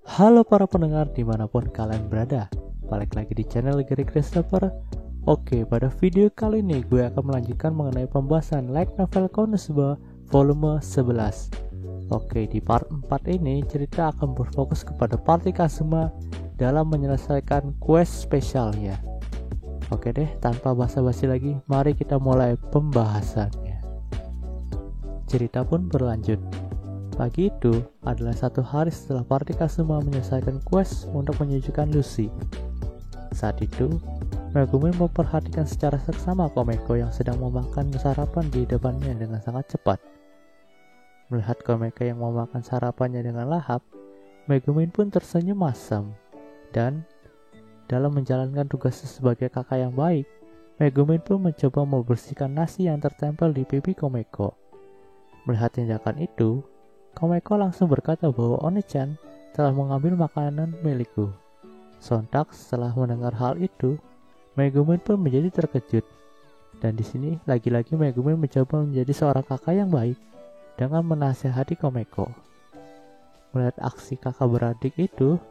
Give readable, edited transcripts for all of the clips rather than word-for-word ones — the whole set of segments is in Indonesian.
Halo para pendengar dimanapun kalian berada, balik lagi di channel Gary Christopher. Oke, pada video kali ini gue akan melanjutkan mengenai pembahasan Light Novel Konosuba volume 11. Oke, di part 4 ini cerita akan berfokus kepada Party Kazuma dalam menyelesaikan quest spesialnya. Oke deh, tanpa basa-basi lagi, mari kita mulai pembahasannya. Cerita pun berlanjut. Pagi itu adalah satu hari setelah Party Kazuma menyelesaikan quest untuk menyejukkan Lucy. Saat itu, Megumin memperhatikan secara seksama Komeko yang sedang memakan sarapan di depannya dengan sangat cepat. Melihat Komeko yang memakan sarapannya dengan lahap, Megumin pun tersenyum masam. Dan dalam menjalankan tugasnya sebagai kakak yang baik, Megumin pun mencoba membersihkan nasi yang tertempel di pipi Komeko. Melihat tindakan itu, Komeko langsung berkata bahwa One-chan telah mengambil makanan milikku. Sontak setelah mendengar hal itu, Megumin pun menjadi terkejut. Dan di sini lagi-lagi Megumin mencoba menjadi seorang kakak yang baik dengan menasihati Komeko. Melihat aksi kakak beradik itu,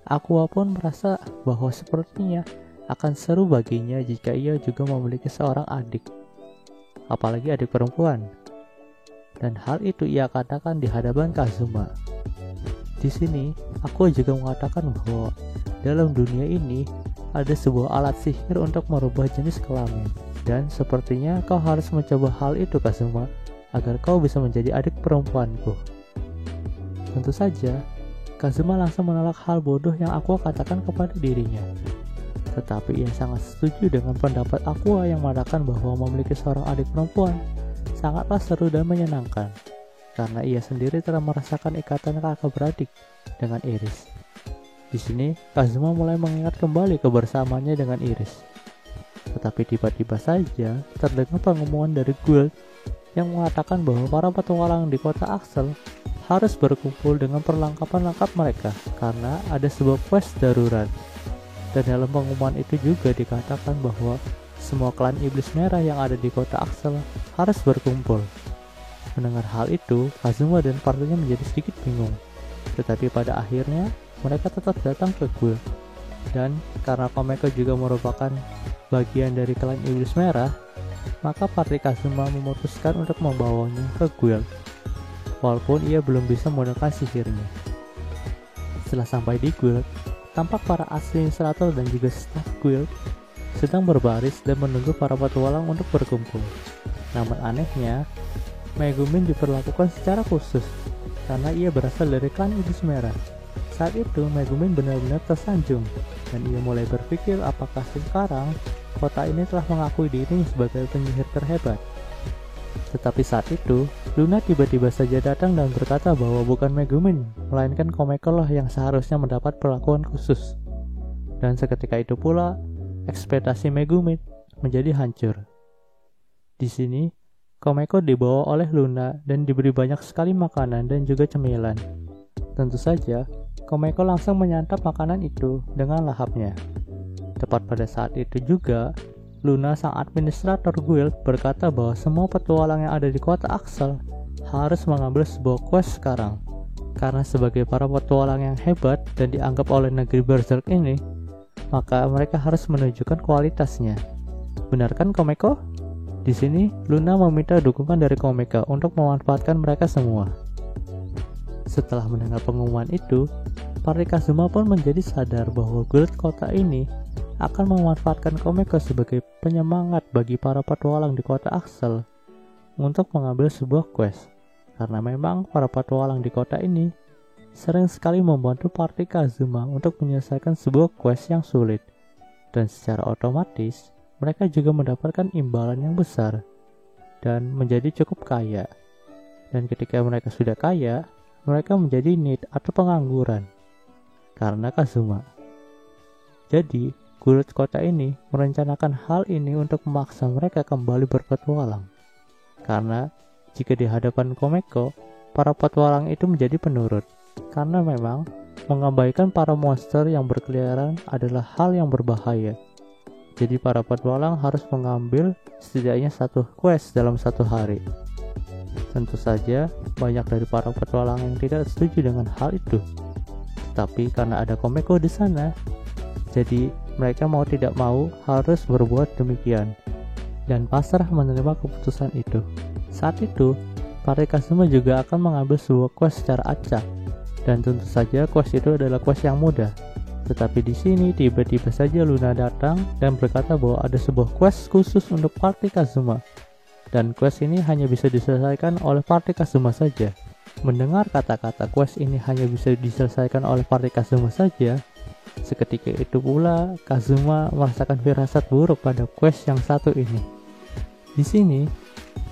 Aqua pun merasa bahwa sepertinya akan seru baginya jika ia juga memiliki seorang adik, apalagi adik perempuan. Dan hal itu ia katakan di hadapan Kazuma. Di sini, aku juga mengatakan bahwa dalam dunia ini ada sebuah alat sihir untuk merubah jenis kelamin. Dan sepertinya kau harus mencoba hal itu, Kazuma, agar kau bisa menjadi adik perempuanku. Tentu saja, Kazuma langsung menolak hal bodoh yang Aqua katakan kepada dirinya. Tetapi ia sangat setuju dengan pendapat Aqua yang mengatakan bahwa memiliki seorang adik perempuan sangatlah seru dan menyenangkan, karena ia sendiri telah merasakan ikatan kakak beradik dengan Iris. Di sini, Kazuma mulai mengingat kembali kebersamaannya dengan Iris. Tetapi tiba-tiba saja terdengar pengumuman dari guild yang mengatakan bahwa para petualang di kota Axel harus berkumpul dengan perlengkapan lengkap mereka karena ada sebuah quest darurat. Dan dalam pengumuman itu juga dikatakan bahwa semua klan iblis merah yang ada di kota Axel harus berkumpul. Mendengar hal itu, Kazuma dan partainya menjadi sedikit bingung. Tetapi pada akhirnya, mereka tetap datang ke guild. Dan karena Komeko juga merupakan bagian dari klan iblis merah, maka Party Kazuma memutuskan untuk membawanya ke guild, walaupun ia belum bisa menggunakan sihirnya. Setelah sampai di guild, tampak para administrator dan juga staf guild sedang berbaris dan menunggu para petualang untuk berkumpul. Namun anehnya, Megumin diperlakukan secara khusus karena ia berasal dari klan iblis merah. Saat itu Megumin benar-benar tersanjung dan ia mulai berpikir apakah sekarang kota ini telah mengakui dirinya sebagai penyihir terhebat. Tetapi saat itu, Luna tiba-tiba saja datang dan berkata bahwa bukan Megumin, melainkan Komeko lah yang seharusnya mendapat perlakuan khusus. Dan seketika itu pula, ekspektasi Megumin menjadi hancur. Di sini, Komeko dibawa oleh Luna dan diberi banyak sekali makanan dan juga cemilan. Tentu saja, Komeko langsung menyantap makanan itu dengan lahapnya. Tepat pada saat itu juga, Luna sang administrator guild berkata bahwa semua petualang yang ada di kota Axel harus mengambil sebuah quest sekarang. Karena sebagai para petualang yang hebat dan dianggap oleh negeri Berserk ini, maka mereka harus menunjukkan kualitasnya. Benar kan Komeko? Di sini, Luna meminta dukungan dari Komeko untuk memanfaatkan mereka semua. Setelah mendengar pengumuman itu, Party Kazuma pun menjadi sadar bahwa guild kota ini akan memanfaatkan Komeko sebagai penyemangat bagi para petualang di kota Axel untuk mengambil sebuah quest. Karena memang para petualang di kota ini sering sekali membantu Party Kazuma untuk menyelesaikan sebuah quest yang sulit. Dan secara otomatis, mereka juga mendapatkan imbalan yang besar dan menjadi cukup kaya. Dan ketika mereka sudah kaya, mereka menjadi need atau pengangguran karena Kazuma. Jadi, guild kota ini merencanakan hal ini untuk memaksa mereka kembali berpetualang. Karena jika di hadapan Komeko, para petualang itu menjadi penurut. Karena memang mengabaikan para monster yang berkeliaran adalah hal yang berbahaya. Jadi para petualang harus mengambil setidaknya satu quest dalam satu hari. Tentu saja banyak dari para petualang yang tidak setuju dengan hal itu. Tapi karena ada Komeko di sana, jadi mereka mau tidak mau harus berbuat demikian dan pasrah menerima keputusan itu. Saat itu, partai Kazuma juga akan mengambil sebuah quest secara acak, dan tentu saja quest itu adalah quest yang mudah. Tetapi di sini tiba-tiba saja Luna datang dan berkata bahwa ada sebuah quest khusus untuk partai Kazuma, dan quest ini hanya bisa diselesaikan oleh partai Kazuma saja. Mendengar kata-kata quest ini hanya bisa diselesaikan oleh partai Kazuma saja, seketika itu pula Kazuma merasakan firasat buruk pada quest yang satu ini. Di sini,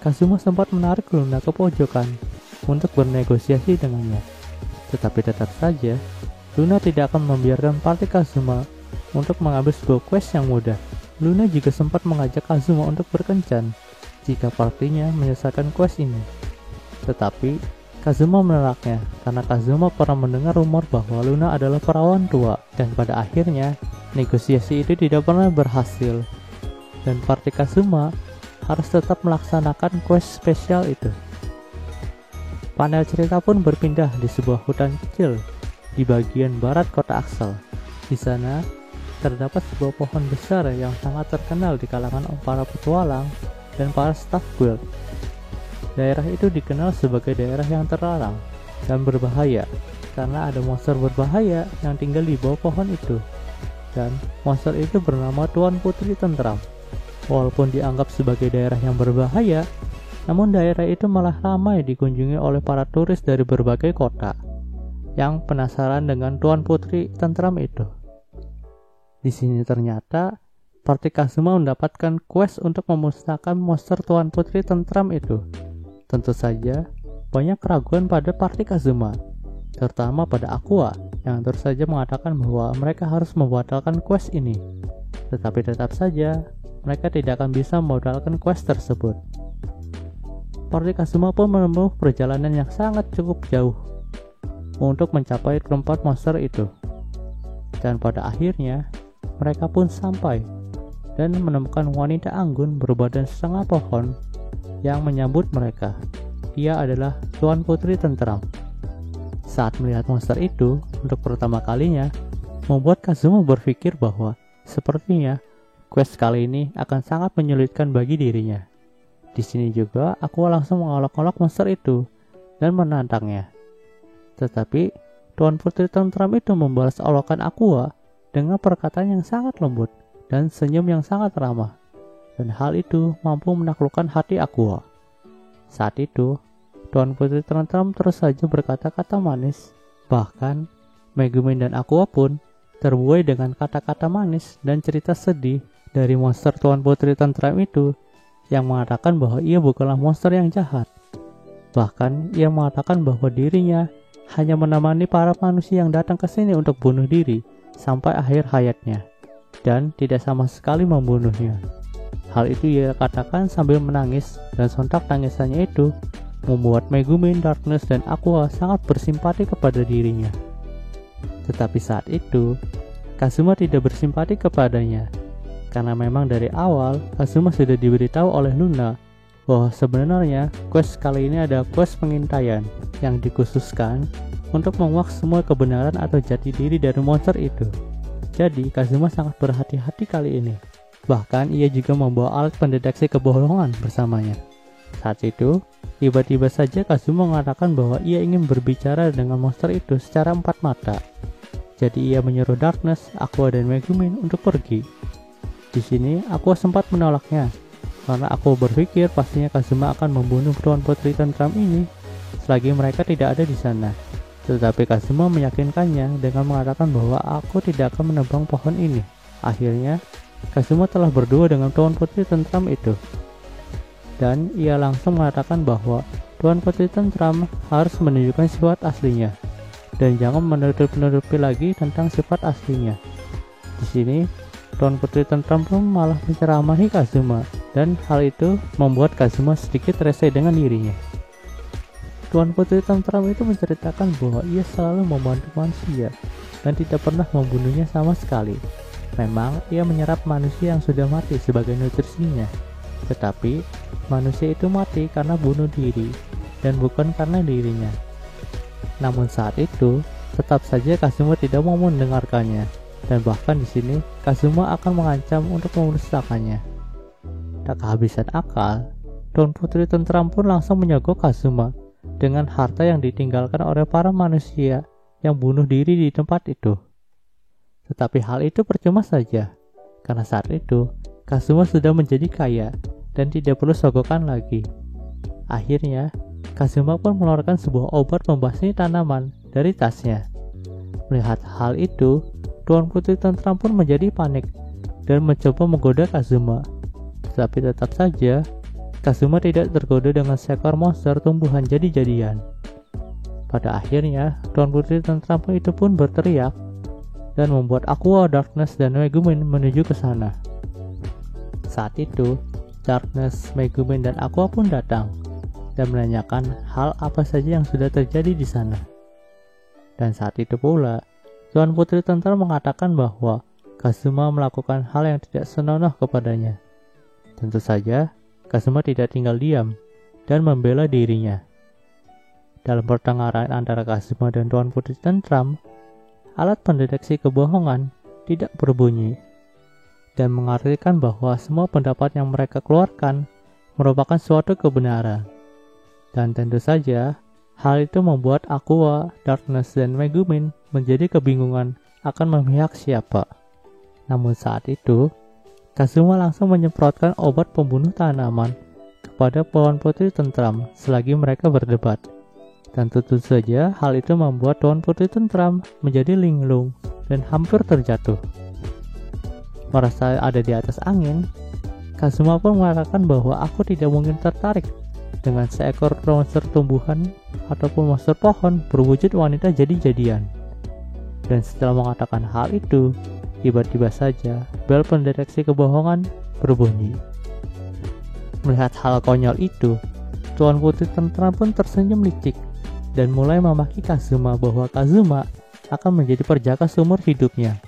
Kazuma sempat menarik Luna ke pojokan untuk bernegosiasi dengannya. Tetapi tetap saja, Luna tidak akan membiarkan partai Kazuma untuk mengambil sebuah quest yang mudah. Luna juga sempat mengajak Kazuma untuk berkencan jika partinya menyelesaikan quest ini. Tetapi Kazuma menolaknya karena Kazuma pernah mendengar rumor bahwa Luna adalah perawan tua, dan pada akhirnya negosiasi itu tidak pernah berhasil dan partai Kazuma harus tetap melaksanakan quest spesial itu. Panel cerita pun berpindah di sebuah hutan kecil di bagian barat kota Axel. Di sana terdapat sebuah pohon besar yang sangat terkenal di kalangan para petualang dan para staf guild. Daerah itu dikenal sebagai daerah yang terlarang dan berbahaya karena ada monster berbahaya yang tinggal di bawah pohon itu. Dan monster itu bernama Tuan Putri Tentram. Walaupun dianggap sebagai daerah yang berbahaya, namun daerah itu malah ramai dikunjungi oleh para turis dari berbagai kota yang penasaran dengan Tuan Putri Tentram itu. Di sini ternyata partai Kazuma mendapatkan quest untuk memusnahkan monster Tuan Putri Tentram itu. Tentu saja, banyak keraguan pada partai Kazuma, terutama pada Aqua, yang terus saja mengatakan bahwa mereka harus membatalkan quest ini. Tetapi tetap saja, mereka tidak akan bisa membatalkan quest tersebut. Partai Kazuma pun menempuh perjalanan yang sangat cukup jauh untuk mencapai tempat monster itu. Dan pada akhirnya, mereka pun sampai dan menemukan wanita anggun berbadan setengah pohon yang menyambut mereka. Ia adalah Tuan Putri Tentram. Saat melihat monster itu untuk pertama kalinya, membuat Kazuma berpikir bahwa sepertinya quest kali ini akan sangat menyulitkan bagi dirinya. Di sini juga aku langsung mengolok-olok monster itu dan menantangnya. Tetapi Tuan Putri Tentram itu membalas olokan Aqua dengan perkataan yang sangat lembut dan senyum yang sangat ramah. Dan hal itu mampu menaklukkan hati Aqua. Saat itu, Tuan Putri Tentram terus saja berkata-kata manis. Bahkan, Megumin dan Aqua pun terbuai dengan kata-kata manis dan cerita sedih dari monster Tuan Putri Tentram itu yang mengatakan bahwa ia bukanlah monster yang jahat. Bahkan, ia mengatakan bahwa dirinya hanya menemani para manusia yang datang ke sini untuk bunuh diri sampai akhir hayatnya dan tidak sama sekali membunuhnya. Hal itu ia katakan sambil menangis, dan sontak tangisannya itu membuat Megumin, Darkness, dan Aqua sangat bersimpati kepada dirinya. Tetapi saat itu, Kazuma tidak bersimpati kepadanya, karena memang dari awal Kazuma sudah diberitahu oleh Luna bahwa sebenarnya quest kali ini ada quest pengintaian yang dikhususkan untuk menguak semua kebenaran atau jati diri dari monster itu. Jadi Kazuma sangat berhati-hati kali ini. Bahkan ia juga membawa alat pendeteksi kebohongan bersamanya. Saat itu, tiba-tiba saja Kazuma mengatakan bahwa ia ingin berbicara dengan monster itu secara empat mata. Jadi ia menyuruh Darkness, Aqua, dan Megumin untuk pergi. Di sini Aqua sempat menolaknya, karena Aqua berpikir pastinya Kazuma akan membunuh Tuan Putri Tentram ini selagi mereka tidak ada di sana. Tetapi Kazuma meyakinkannya dengan mengatakan bahwa aku tidak akan menebang pohon ini. Akhirnya, Kazuma telah berdua dengan Tuan Putri Tentram itu, dan ia langsung mengatakan bahwa Tuan Putri Tentram harus menunjukkan sifat aslinya dan jangan menutup-nutupi lagi tentang sifat aslinya. Di sini Tuan Putri Tentram pun malah menceramahi Kazuma, dan hal itu membuat Kazuma sedikit resah dengan dirinya. Tuan Putri Tentram itu menceritakan bahwa ia selalu membantu manusia dan tidak pernah membunuhnya sama sekali. Memang ia menyerap manusia yang sudah mati sebagai nutrisinya, tetapi manusia itu mati karena bunuh diri dan bukan karena dirinya. Namun saat itu, Tetap saja Kazuma tidak mau mendengarkannya, dan bahkan di sini Kazuma akan mengancam untuk memusnahkannya. Tak kehabisan akal, Tuan Putri Tentram pun langsung menyogok Kazuma dengan harta yang ditinggalkan oleh para manusia yang bunuh diri di tempat itu. Tetapi hal itu percuma saja, karena saat itu Kazuma sudah menjadi kaya dan tidak perlu sogokan lagi. Akhirnya, Kazuma pun mengeluarkan sebuah obat membasmi tanaman dari tasnya. Melihat hal itu, Tuan Putri Tentram pun menjadi panik dan mencoba menggoda Kazuma. Tetapi tetap saja, Kazuma tidak tergoda dengan seekor monster tumbuhan jadi-jadian. Pada akhirnya, Tuan Putri Tentram itu pun berteriak dan membuat Aqua, Darkness, dan Megumin menuju ke sana. Saat itu, Darkness, Megumin, dan Aqua pun datang dan menanyakan hal apa saja yang sudah terjadi di sana. Dan saat itu pula, Tuan Putri Tentram mengatakan bahwa Kazuma melakukan hal yang tidak senonoh kepadanya. Tentu saja, Kazuma tidak tinggal diam dan membela dirinya. Dalam pertengkaran antara Kazuma dan Tuan Putri Tentram, alat pendeteksi kebohongan tidak berbunyi dan mengartikan bahwa semua pendapat yang mereka keluarkan merupakan suatu kebenaran. Dan tentu saja, hal itu membuat Aqua, Darkness, dan Megumin menjadi kebingungan akan memihak siapa. Namun saat itu, Kazuma langsung menyemprotkan obat pembunuh tanaman kepada Tuan Putri Tentram selagi mereka berdebat. Dan tentu saja hal itu membuat Tuan Putri Tentram menjadi linglung dan hampir terjatuh. Merasa ada di atas angin, Kazuma pun mengatakan bahwa aku tidak mungkin tertarik dengan seekor monster tumbuhan ataupun monster pohon berwujud wanita jadi-jadian. Dan setelah mengatakan hal itu, tiba-tiba saja bel pendeteksi kebohongan berbunyi. Melihat hal konyol itu, Tuan Putri Tentram pun tersenyum licik dan mulai memaki Kazuma bahwa Kazuma akan menjadi perjaka seumur hidupnya.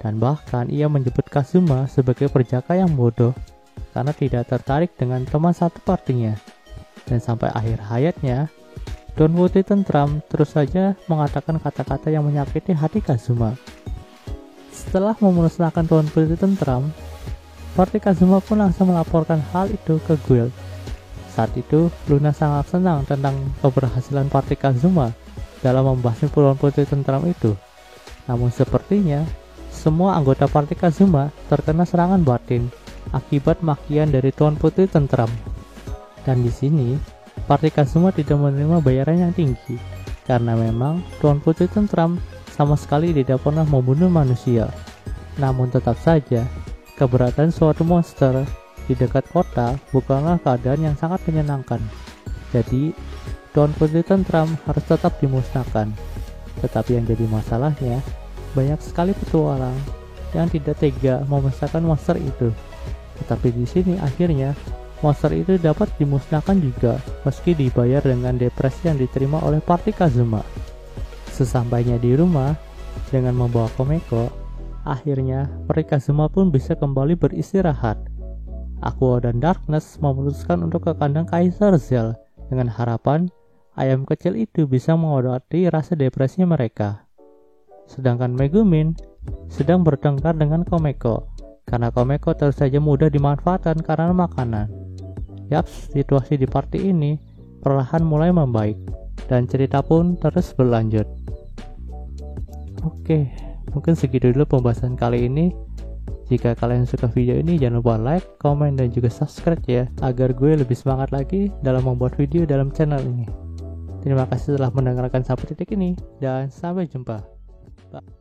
Dan bahkan ia menyebut Kazuma sebagai perjaka yang bodoh karena tidak tertarik dengan teman satu partinya. Dan sampai akhir hayatnya, Tuan Putri Tentram terus saja mengatakan kata-kata yang menyakiti hati Kazuma. Setelah memusnahkan Tuan Putri Tentram, parti Kazuma pun langsung melaporkan hal itu ke guild. Saat itu, Luna sangat senang tentang keberhasilan parti Kazuma dalam membasmi Tuan Putri Tentram itu. Namun sepertinya, semua anggota parti Kazuma terkena serangan batin akibat makian dari Tuan Putri Tentram. Dan di sini, parti Kazuma tidak menerima bayaran yang tinggi karena memang Tuan Putri Tentram sama sekali tidak pernah membunuh manusia. Namun tetap saja, keberadaan suatu monster di dekat kota bukanlah keadaan yang sangat menyenangkan. Jadi, Tuan Putri Tentram harus tetap dimusnahkan. Tetapi yang jadi masalahnya, banyak sekali petualang yang tidak tega memusnahkan monster itu. Tetapi di sini akhirnya monster itu dapat dimusnahkan juga meski dibayar dengan depresi yang diterima oleh parti Kazuma. Sesampainya di rumah dengan membawa Komeko, akhirnya parti Kazuma pun bisa kembali beristirahat. Aqua dan Darkness memutuskan untuk ke kandang Kaisar Zell dengan harapan ayam kecil itu bisa mengobati rasa depresi mereka. Sedangkan Megumin sedang bertengkar dengan Komeko karena Komeko terus saja mudah dimanfaatkan karena makanan. Yaps, situasi di party ini perlahan mulai membaik dan cerita pun terus berlanjut. Oke, mungkin segitu dulu pembahasan kali ini. Jika kalian suka video ini, jangan lupa like, komen, dan juga subscribe ya, agar gue lebih semangat lagi dalam membuat video dalam channel ini. Terima kasih telah mendengarkan sampai titik ini, dan sampai jumpa. Bye.